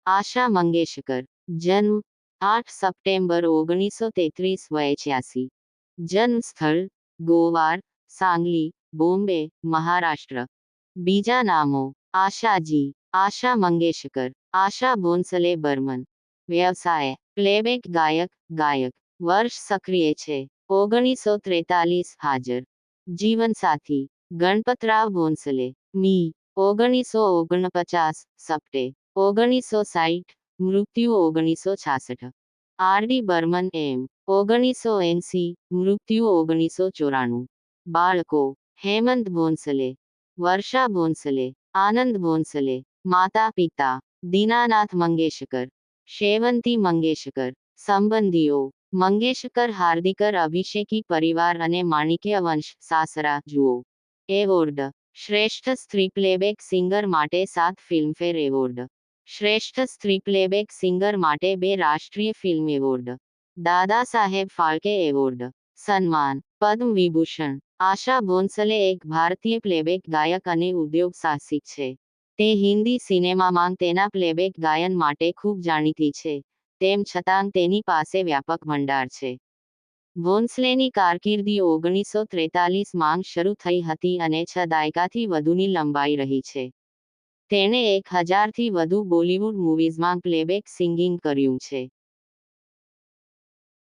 આશા મંગેશકર. જન્મ 8 સપ્ટેમ્બર 1933, વય 86. જન્મ સ્થળ ગોવાર, સાંગલી, બોમ્બે, મહારાષ્ટ્ર. બીજા નામો આશાજી, આશા મંગેશકર, આશા ભોંસલે બર્મન. વ્યવસાય પ્લેબેક ગાયક. વર્ષ સક્રિય છે 1943. હાજર. જીવનસાથી ગણપતરાવ ભોંસલે. મી 1949. સપ્ટે 1960. મૃત્યુ 1966. આરડી બર્મન એમ 1980. મૃત્યુ 1994. બાળકો હેમંત ભોંસલે, વર્ષા ભોંસલે, આનંદ ભોંસલે. માતા પિતા દીનાનાથ મંગેશકર, શેવંતી મંગેશકર. સંબંધીઓ મંગેશકર હાર્દિકર અભિષેકી પરિવાર અને માણિક્ય વંશ સાસરા જુઓ. એવોર્ડ શ્રેષ્ઠ સ્ત્રી પ્લેબેક સિંગર માટે 7 ફિલ્મફેર એવોર્ડ. શ્રેષ્ઠ સ્ત્રી પ્લેબેક સિંગર માટે 2 રાષ્ટ્રીય film award. Dada Saheb Phalke award. સન્માન પદ્મ વિભૂષણ. આશા ભોંસલે એક ભારતીય પ્લેબેક ગાયક અને ઉદ્યોગ સાહસિક છે. તે હિન્દી સિનેમામાં તેના પ્લેબેક ગાયન માટે ખૂબ જાણીતી છે. તેમ છતાં તેની પાસે વ્યાપક ભંડાર છે. ભોંસલેની કારકિર્દી 1943 માં શરૂ થઈ હતી અને 6 દાયકાથી વધુની લંબાઈ રહી છે. તેણે 1000થી વધુ બોલિવૂડ મૂવીઝમાં પ્લેબેક સિંગિંગ કર્યું છે.